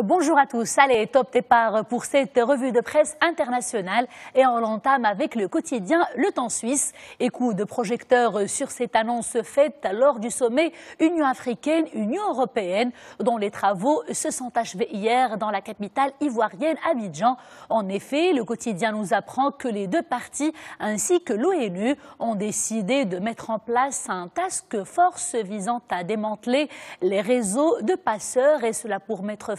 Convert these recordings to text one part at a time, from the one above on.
Bonjour à tous, allez, top départ pour cette revue de presse internationale et on l'entame avec le quotidien Le Temps Suisse et coup de projecteur sur cette annonce faite lors du sommet Union africaine-Union européenne dont les travaux se sont achevés hier dans la capitale ivoirienne Abidjan. En effet, le quotidien nous apprend que les deux parties ainsi que l'ONU ont décidé de mettre en place un task force visant à démanteler les réseaux de passeurs et cela pour mettre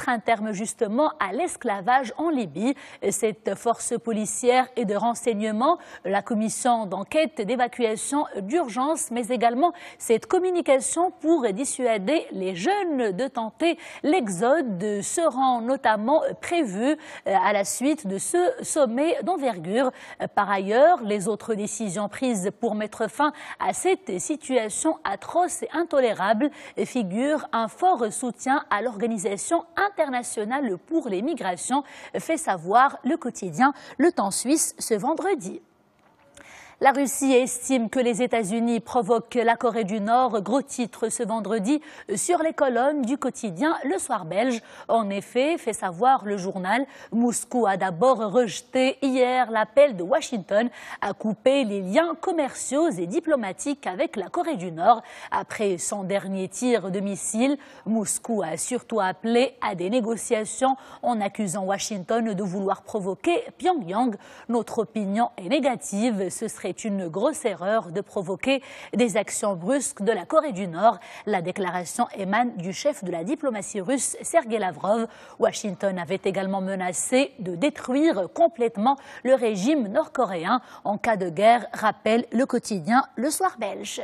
un terme justement à l'esclavage en Libye. Cette force policière et de renseignement, la commission d'enquête d'évacuation d'urgence, mais également cette communication pour dissuader les jeunes de tenter l'exode seront notamment prévues à la suite de ce sommet d'envergure. Par ailleurs, les autres décisions prises pour mettre fin à cette situation atroce et intolérable figurent un fort soutien à l'Organisation internationale pour les migrations, fait savoir le quotidien Le Temps Suisse ce vendredi. La Russie estime que les États-Unis provoquent la Corée du Nord, gros titre ce vendredi sur les colonnes du quotidien Le Soir belge. En effet, fait savoir le journal, Moscou a d'abord rejeté hier l'appel de Washington à couper les liens commerciaux et diplomatiques avec la Corée du Nord. Après son dernier tir de missile, Moscou a surtout appelé à des négociations en accusant Washington de vouloir provoquer Pyongyang. Notre opinion est négative, ce serait une grosse erreur de provoquer des actions brusques de la Corée du Nord. La déclaration émane du chef de la diplomatie russe, Sergei Lavrov. Washington avait également menacé de détruire complètement le régime nord-coréen en cas de guerre, rappelle le quotidien Le Soir belge.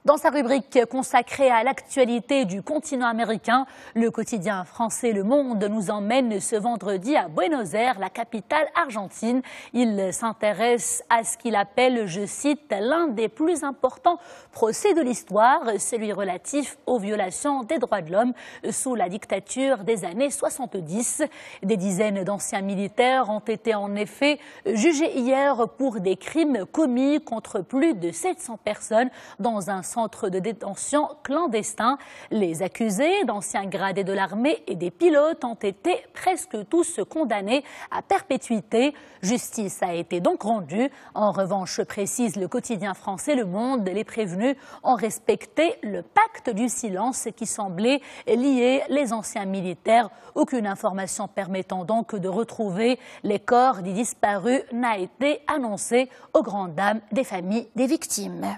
Dans sa rubrique consacrée à l'actualité du continent américain, le quotidien français Le Monde nous emmène ce vendredi à Buenos Aires, la capitale argentine. Il s'intéresse à ce qu'il appelle, je cite, l'un des plus importants procès de l'histoire, celui relatif aux violations des droits de l'homme sous la dictature des années 70. Des dizaines d'anciens militaires ont été en effet jugés hier pour des crimes commis contre plus de 700 personnes dans un centre de détention clandestin. Les accusés d'anciens gradés de l'armée et des pilotes ont été presque tous condamnés à perpétuité. Justice a été donc rendue. En revanche, précise le quotidien français Le Monde, les prévenus ont respecté le pacte du silence qui semblait lier les anciens militaires. Aucune information permettant donc de retrouver les corps des disparus n'a été annoncée aux grandes dames des familles des victimes.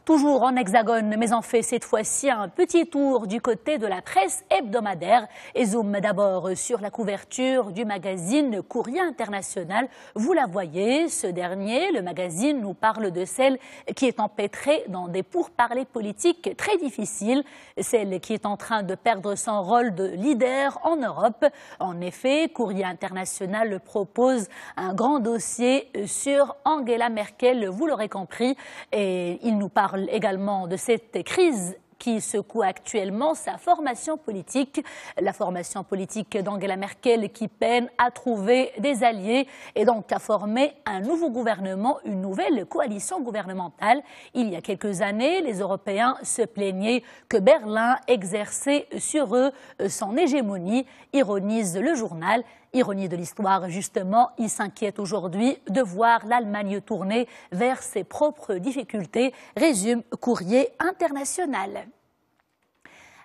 Toujours en hexagone, mais en fait cette fois-ci un petit tour du côté de la presse hebdomadaire et zoom d'abord sur la couverture du magazine Courrier International. Vous la voyez, ce dernier, le magazine nous parle de celle qui est empêtrée dans des pourparlers politiques très difficiles, celle qui est en train de perdre son rôle de leader en Europe. En effet, Courrier International propose un grand dossier sur Angela Merkel, vous l'aurez compris, et il nous parle également de cette crise qui secoue actuellement sa formation politique. La formation politique d'Angela Merkel qui peine à trouver des alliés et donc à former un nouveau gouvernement, une nouvelle coalition gouvernementale. Il y a quelques années, les Européens se plaignaient que Berlin exerçait sur eux son hégémonie, ironise le journal. Ironie de l'histoire, justement, il s'inquiète aujourd'hui de voir l'Allemagne tourner vers ses propres difficultés, résume Courrier International.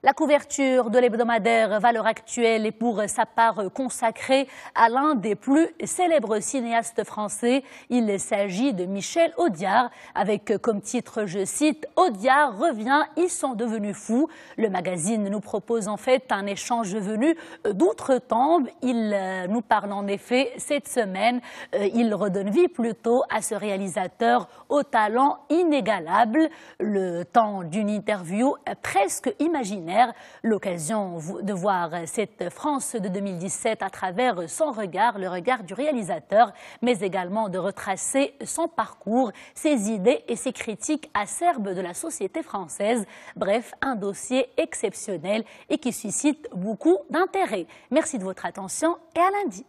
La couverture de l'hebdomadaire Valeurs Actuelles est pour sa part consacrée à l'un des plus célèbres cinéastes français. Il s'agit de Michel Audiard, avec comme titre, je cite, « Audiard revient, ils sont devenus fous ». Le magazine nous propose en fait un échange venu d'outre-tombe. Il nous parle en effet cette semaine, il redonne vie plutôt à ce réalisateur au talent inégalable. Le temps d'une interview presque imaginaire. L'occasion de voir cette France de 2017 à travers son regard, le regard du réalisateur, mais également de retracer son parcours, ses idées et ses critiques acerbes de la société française. Bref, un dossier exceptionnel et qui suscite beaucoup d'intérêt. Merci de votre attention et à lundi.